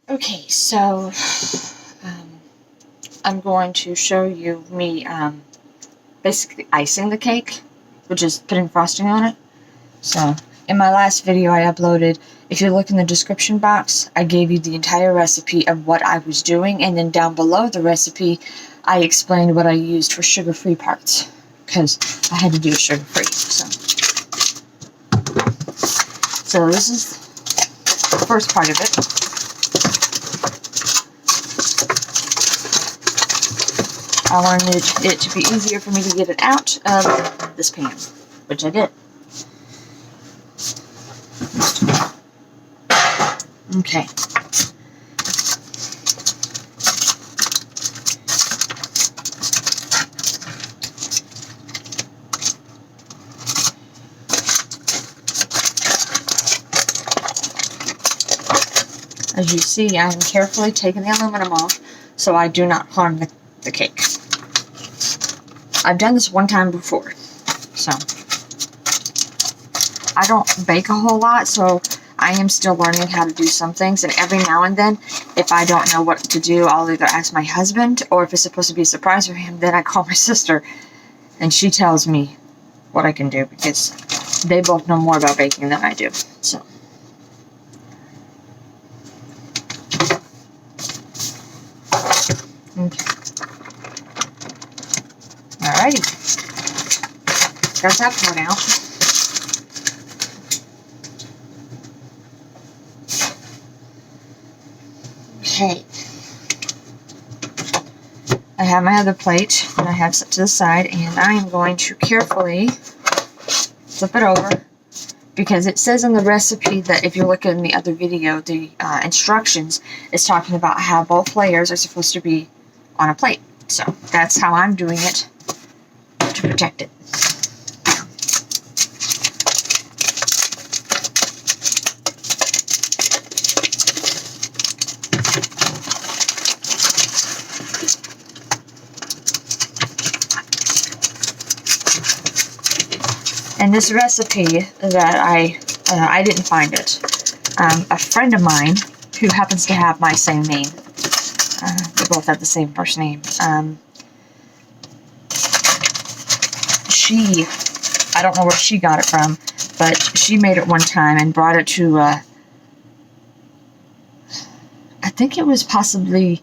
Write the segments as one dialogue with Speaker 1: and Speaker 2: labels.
Speaker 1: Okay, so I'm going to show you me basically icing the cake, which is putting frosting on it. So in my last video I uploaded, if you look in the description box, I gave you the entire recipe of what I was doing, and then down below the recipe I explained what I used for sugar-free parts, because I had to do it sugar-free. So this is the first part of it. I wanted it to be easier for me to get it out of this pan, which I did. Okay. As you see, I am carefully taking the aluminum off so I do not harm the cake. I've done this one time before, so I don't bake a whole lot, so I am still learning how to do some things, and every now and then, if I don't know what to do, I'll either ask my husband, or if it's supposed to be a surprise for him, then I call my sister, and she tells me what I can do, because they both know more about baking than I do, so. Okay. Alrighty. Got that part out. Okay. I have my other plate that I have set to the side, and I am going to carefully flip it over, because it says in the recipe that if you look in the other video, the instructions is talking about how both layers are supposed to be on a plate. So that's how I'm doing it to protect it. And this recipe that I didn't find it. A friend of mine who happens to have my same name. We both have the same first name. I don't know where she got it from, but she made it one time and brought it to, I think it was possibly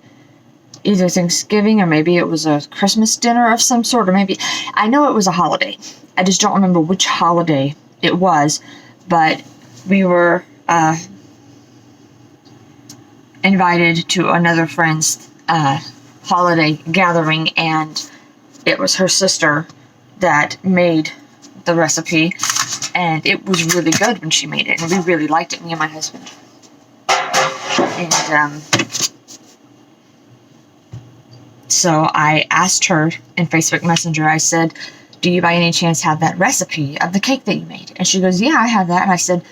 Speaker 1: either Thanksgiving or maybe it was a Christmas dinner of some sort, or maybe, I know it was a holiday. I just don't remember which holiday it was, but we were invited to another friend's holiday gathering, and it was her sister that made the recipe, and it was really good when she made it, and we really liked it, me and my husband. And so I asked her in Facebook Messenger, I said, do you by any chance have that recipe of the cake that you made? And she goes, yeah, I have that. And I said,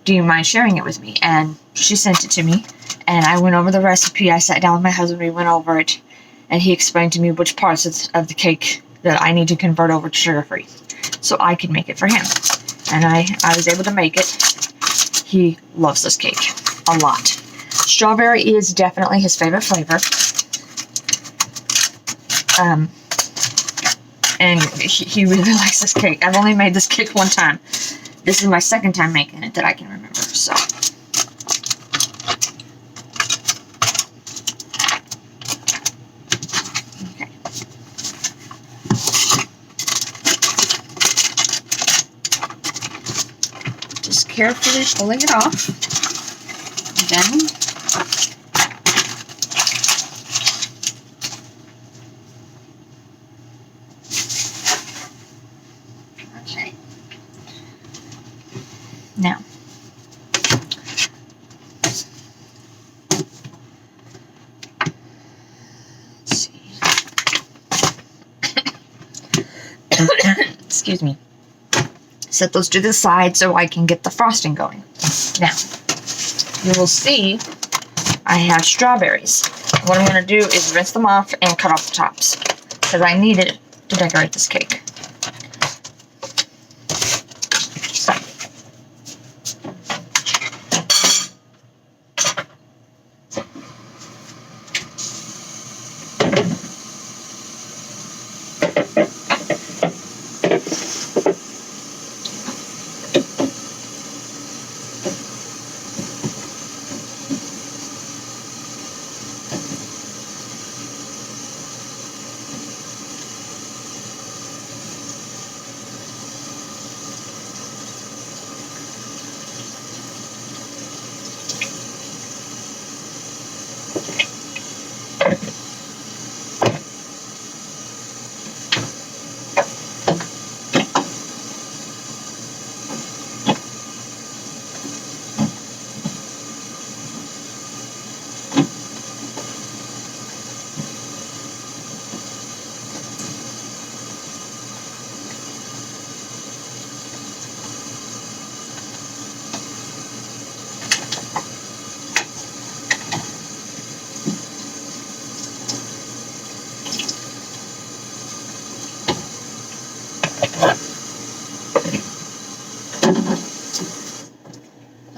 Speaker 1: do you mind sharing it with me? And she sent it to me, and I went over the recipe. I sat down with my husband, we went over it, and he explained to me which parts of the cake that I need to convert over to sugar-free so I could make it for him. And I was able to make it. He loves this cake a lot. Strawberry is definitely his favorite flavor. And he really likes this cake. I've only made this cake one time. This is my second time making it that I can remember, so. Okay. Just carefully pulling it off. And then now, let's see. Excuse me. Set those to the side so I can get the frosting going. Now, you will see I have strawberries. What I'm going to do is rinse them off and cut off the tops, because I need it to decorate this cake.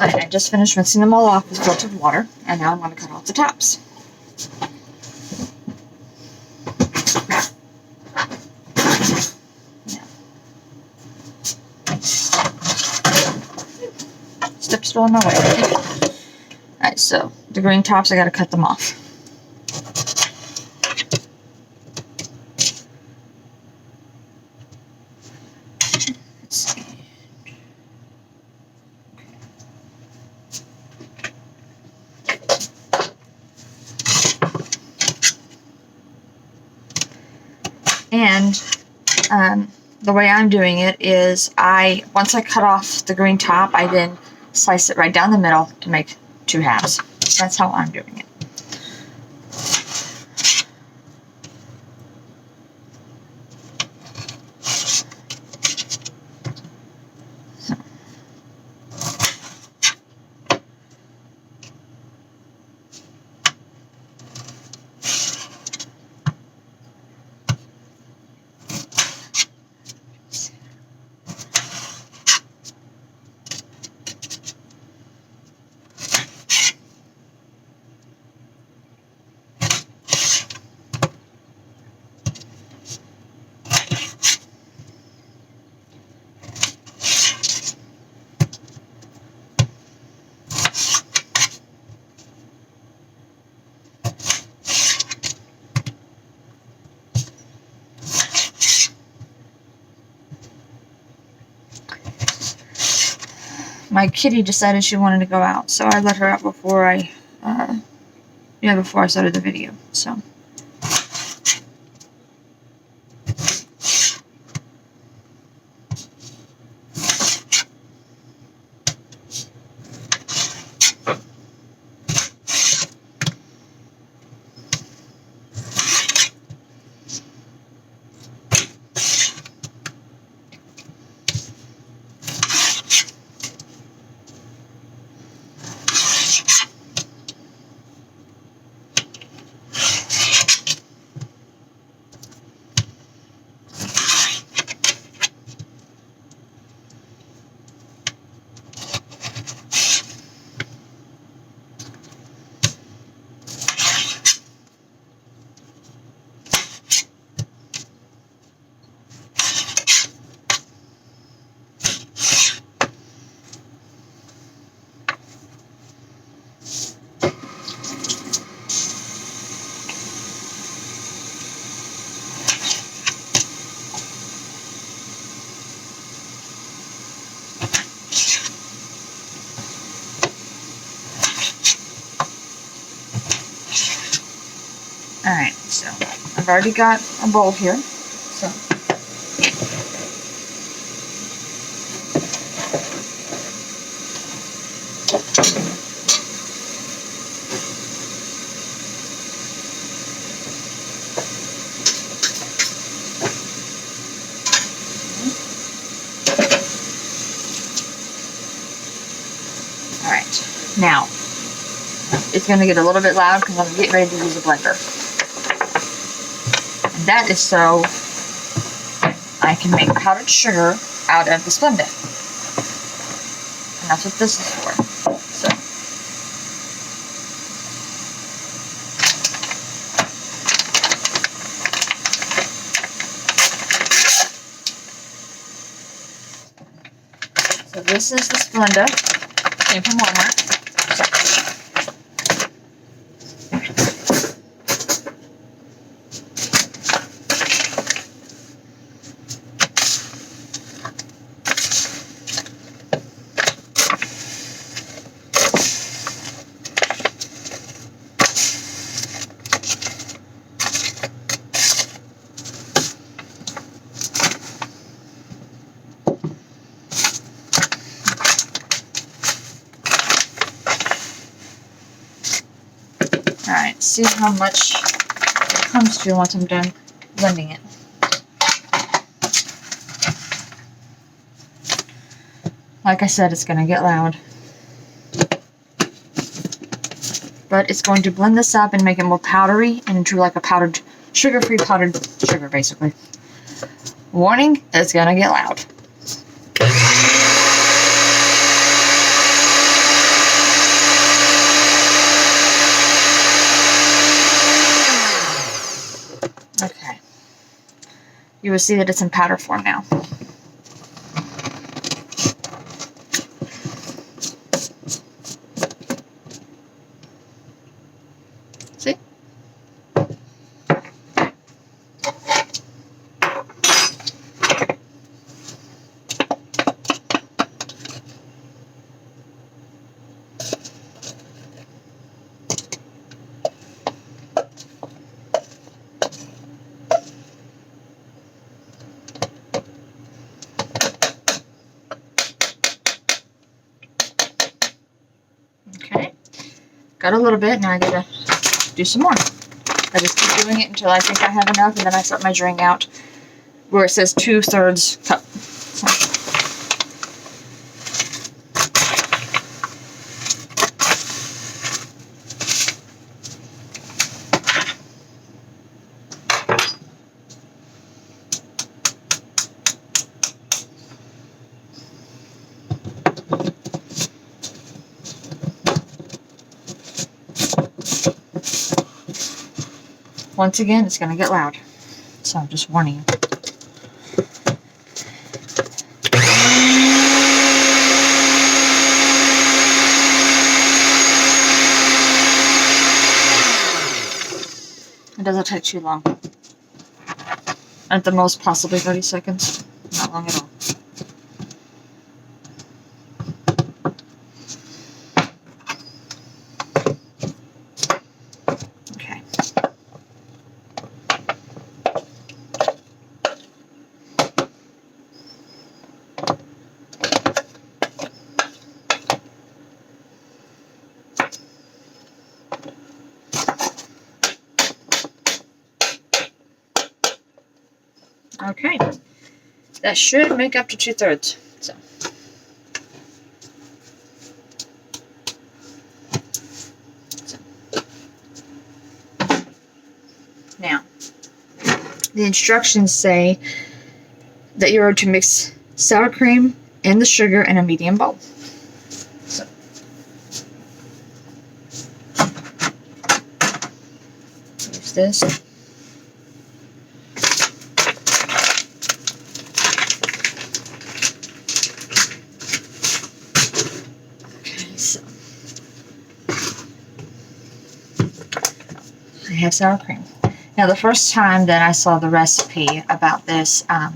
Speaker 1: I just finished rinsing them all off with filtered water, and now I'm going to cut off the tops. Step still in my way. Alright, so the green tops, I got to cut them off. Let's see. And the way I'm doing it is once I cut off the green top, I then slice it right down the middle to make 2 halves. That's how I'm doing it. My kitty decided she wanted to go out, so I let her out before I started the video. So. Alright, so I've already got a bowl here. So alright, now it's going to get a little bit loud because I'm getting ready to use a blender. And that is so I can make powdered sugar out of the Splenda. And that's what this is for. So this is the Splenda. Came from Walmart. Alright, see how much it comes to once I'm done blending it. Like I said, it's going to get loud. But it's going to blend this up and make it more powdery and into like a powdered, sugar-free powdered sugar, basically. Warning, it's going to get loud. Okay. You will see that it's in powder form now. See? Okay. Got a little bit, now I gotta do some more. I just keep doing it until I think I have enough, and then I start measuring out where it says 2/3 cup. So. Once again, it's going to get loud, so I'm just warning you. It doesn't take too long. At the most, possibly 30 seconds. Not long at all. Okay. Okay, that should make up to 2/3. So, now the instructions say that you are to mix sour cream and the sugar in a medium bowl. So, use this. I have sour cream. Now, the first time that I saw the recipe about this, and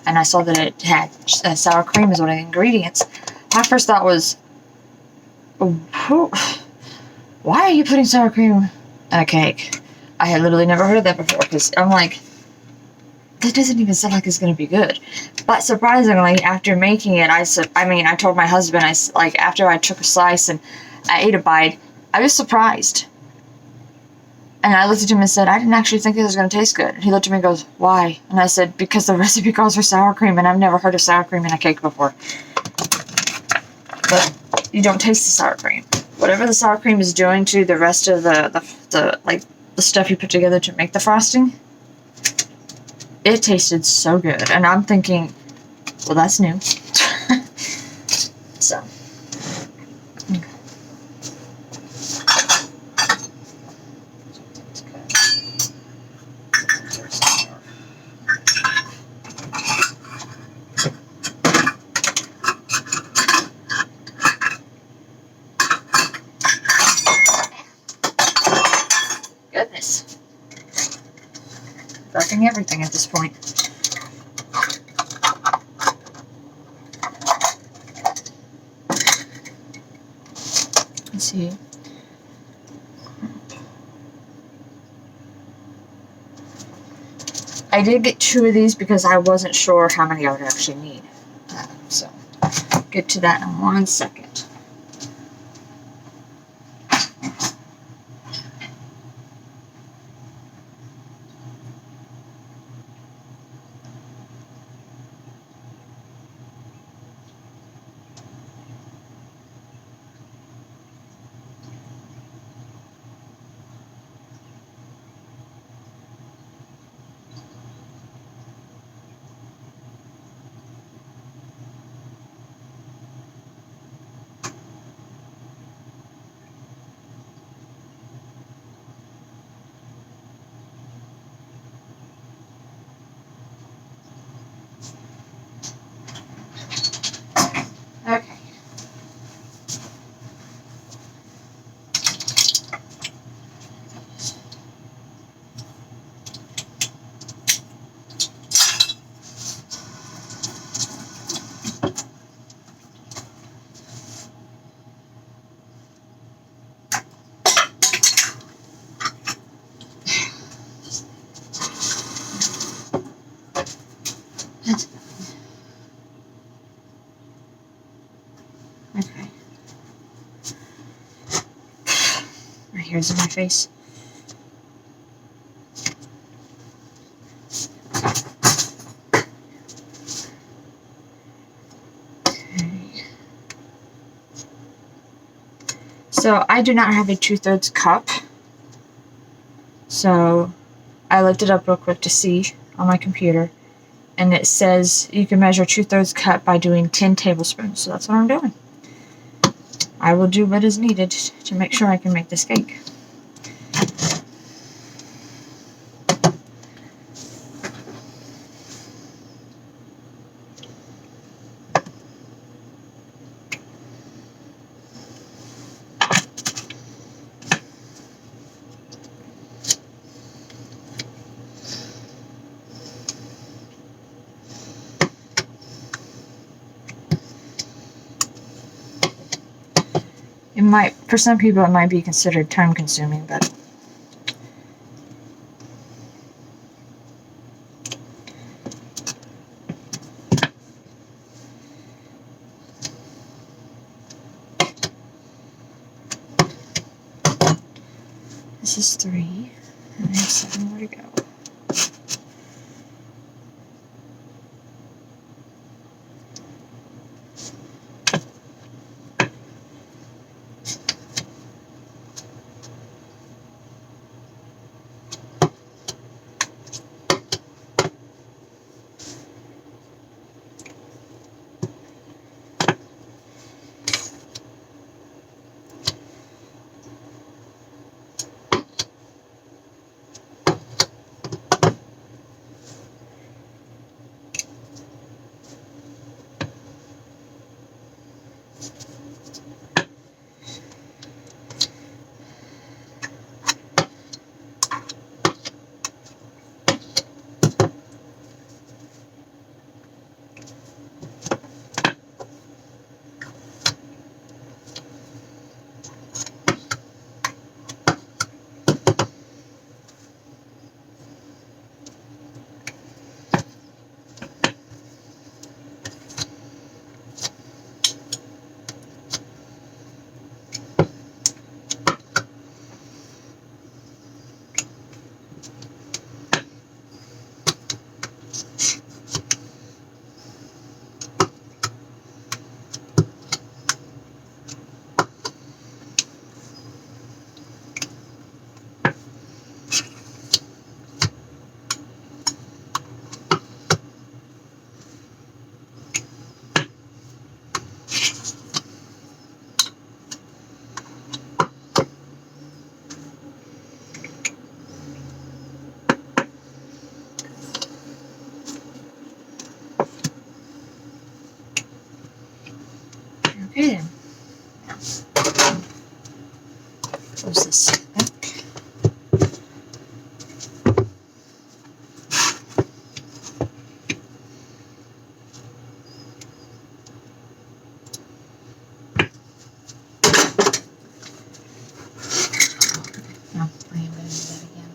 Speaker 1: I saw that it had sour cream as one of the ingredients, my first thought was, why are you putting sour cream in a cake? I had literally never heard of that before, because I'm like, that doesn't even sound like it's going to be good. But surprisingly, after making it, I told my husband, after I took a slice and I ate a bite, I was surprised. And I looked at him and said, I didn't actually think it was going to taste good. And he looked at me and goes, why? And I said, because the recipe calls for sour cream, and I've never heard of sour cream in a cake before. But you don't taste the sour cream. Whatever the sour cream is doing to the rest of the stuff you put together to make the frosting, it tasted so good. And I'm thinking, well, that's new. So. Goodness. Buffing everything at this point. Let's see. I did get 2 of these because I wasn't sure how many I would actually need. So, get to that in 1 second. hairs in my face. So I do not have a 2/3 cup. So I looked it up real quick to see on my computer. And it says you can measure 2/3 cup by doing 10 tablespoons. So that's what I'm doing. I will do what is needed to make sure I can make this cake. It might, for some people, it might be considered time consuming, but this is 3, and I have 7 more to go. Okay, then. Close this back. No, I am going to do that again.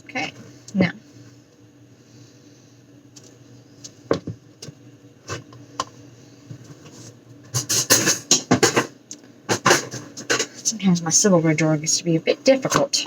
Speaker 1: Okay, now. Sometimes my silverware drawer gets to be a bit difficult.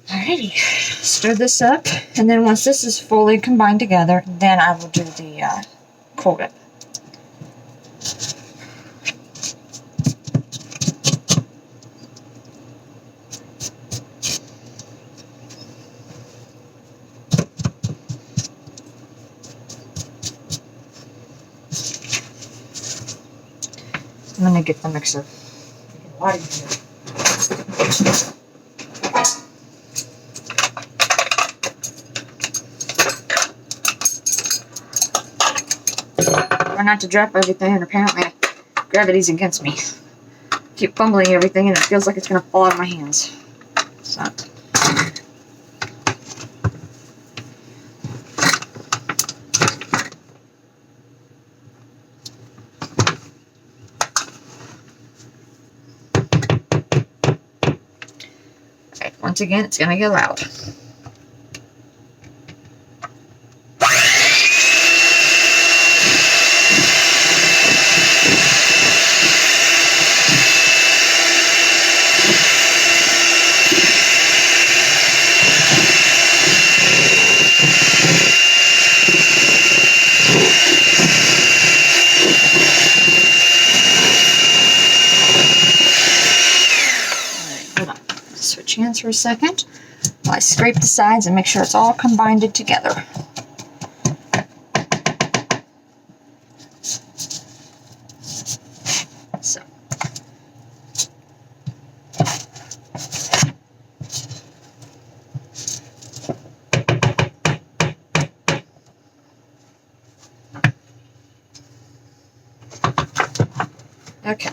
Speaker 1: Alrighty, stir this up, and then once this is fully combined together, then I will do the Cool Whip. I'm going to get the mixer. What is it? Try not to drop everything, and apparently gravity's against me. Keep fumbling everything, and it feels like it's going to fall out of my hands. So. Once again, it's going to get loud. Switch hands for a second while I scrape the sides and make sure it's all combined together. So. Okay.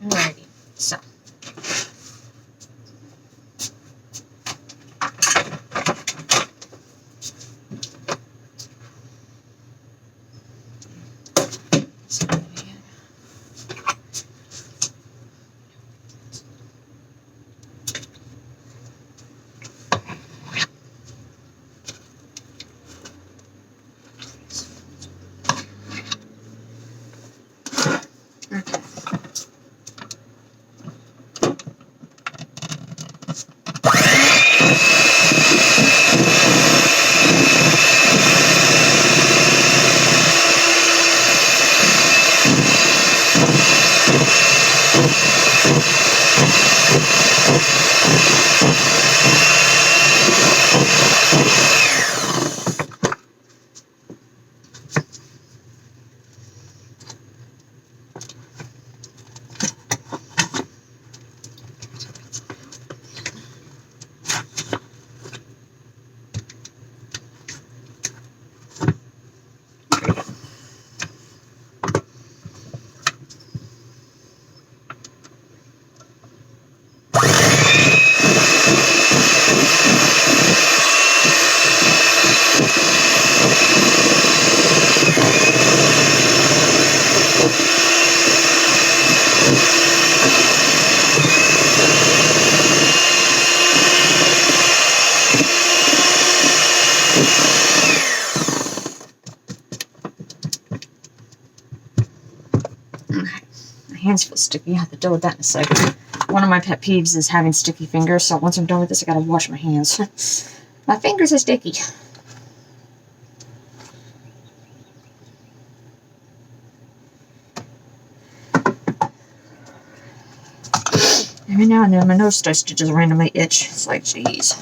Speaker 1: Alrighty, so. My hands feel sticky. I have to deal with that in a second. One of my pet peeves is having sticky fingers, so once I'm done with this, I gotta wash my hands. My fingers are sticky. Every now and then, my nose starts to just randomly itch. It's like, jeez.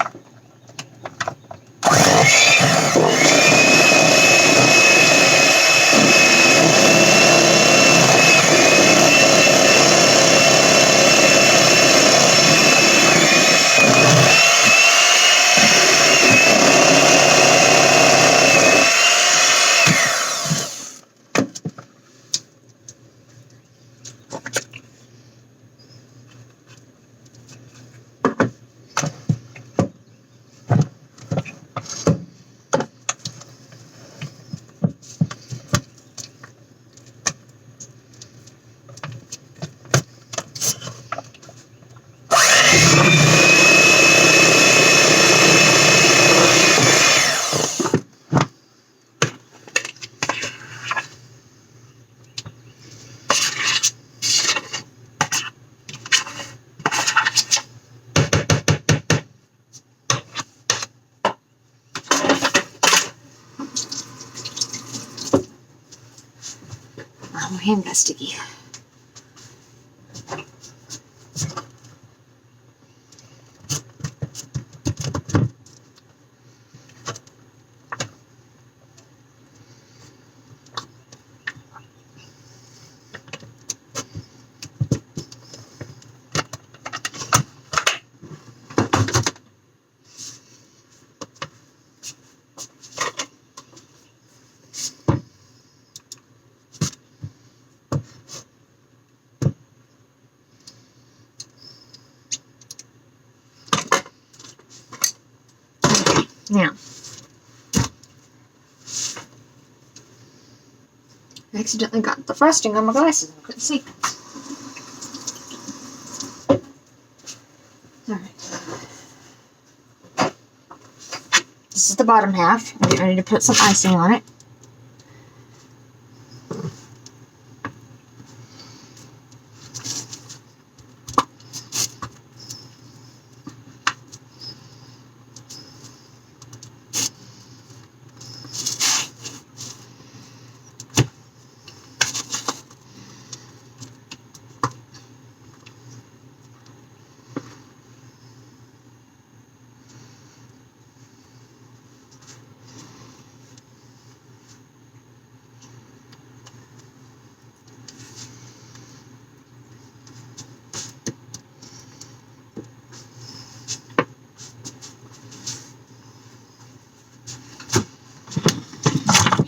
Speaker 1: hand got sticky. Now, I accidentally got the frosting on my glasses and I couldn't see. Alright. This is the bottom half. I'm getting ready to put some icing on it.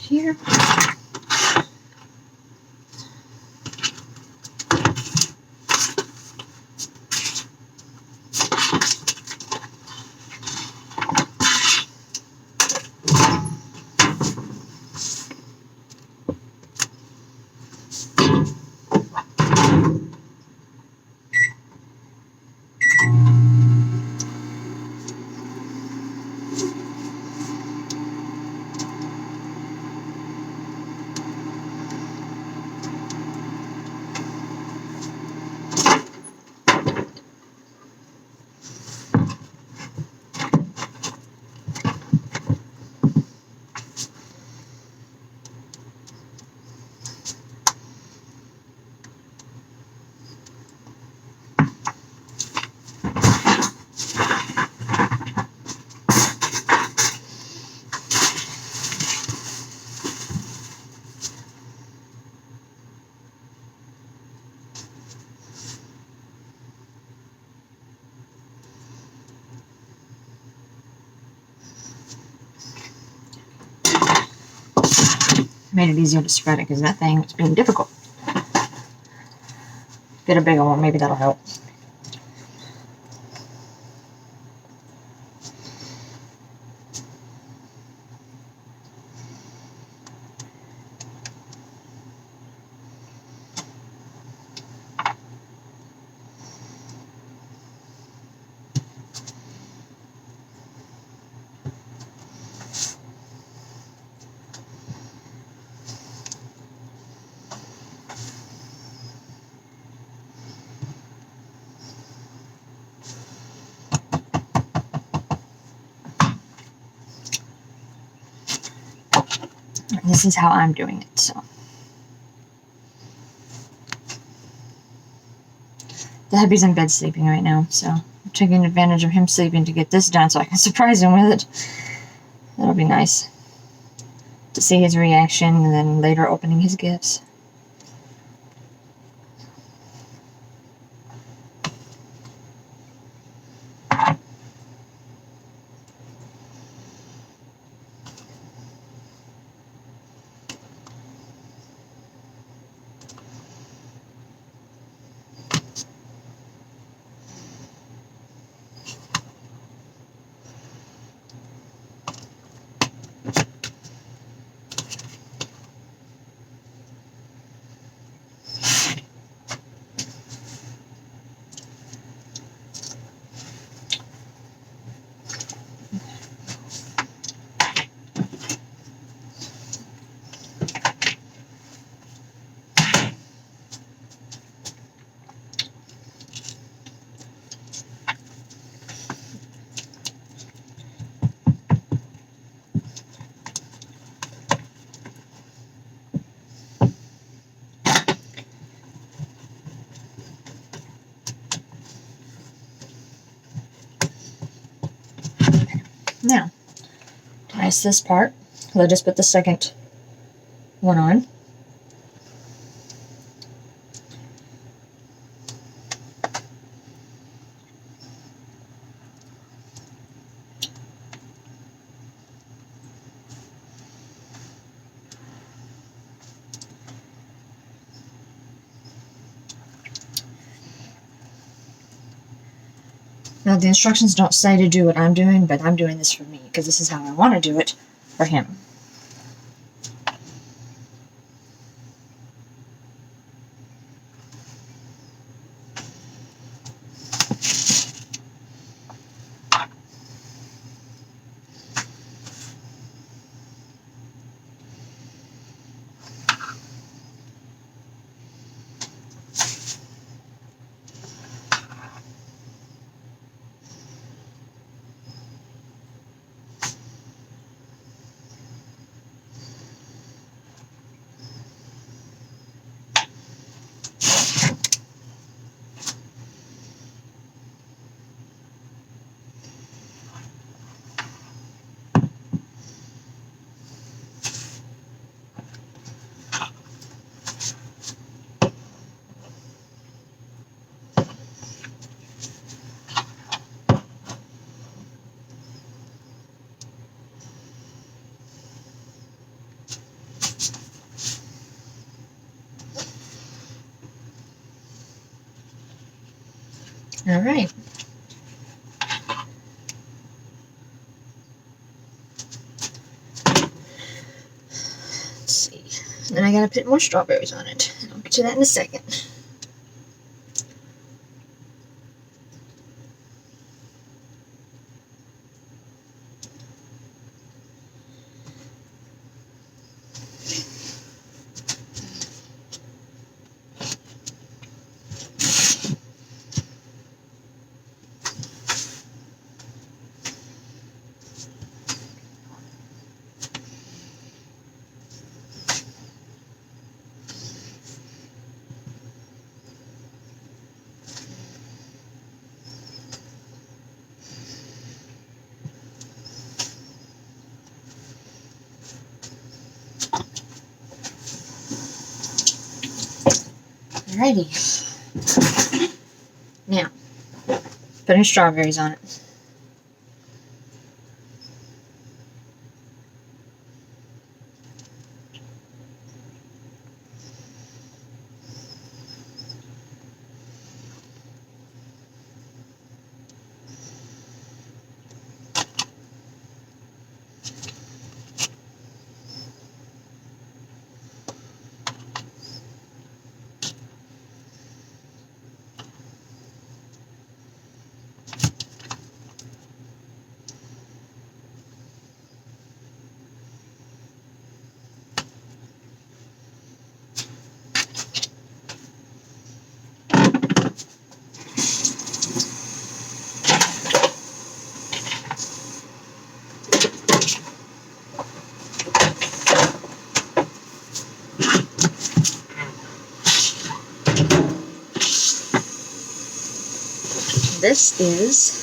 Speaker 1: Here. Made it easier to spread it because that thing was being difficult. Get a bigger one, maybe that'll help. This is how I'm doing it, so. The hubby's in bed sleeping right now, so I'm taking advantage of him sleeping to get this done so I can surprise him with it. That'll be nice to see his reaction and then later opening his gifts. Now, to ice this part, I'll just put the second one on. Now, the instructions don't say to do what I'm doing, but I'm doing this for me, because this is how I want to do it for him. All right. Let's see. Then I gotta put more strawberries on it. I'll get to that in a second. Alrighty. Now, putting strawberries on it. This is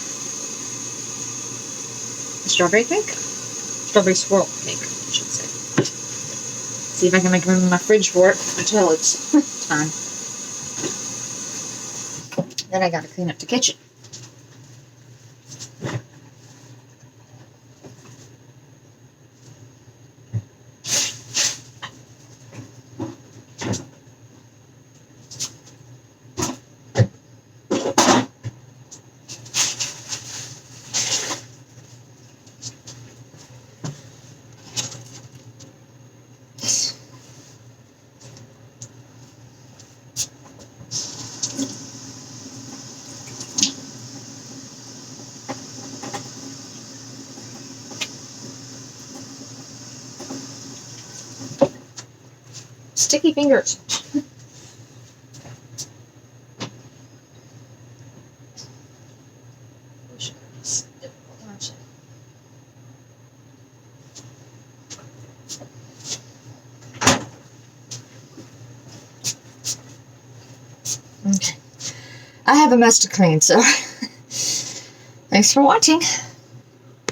Speaker 1: a strawberry cake. Strawberry swirl cake, I should say. See if I can make room in my fridge for it until it's time. Then I gotta clean up the kitchen. Sticky fingers. Okay. I have a mess to clean, so thanks for watching.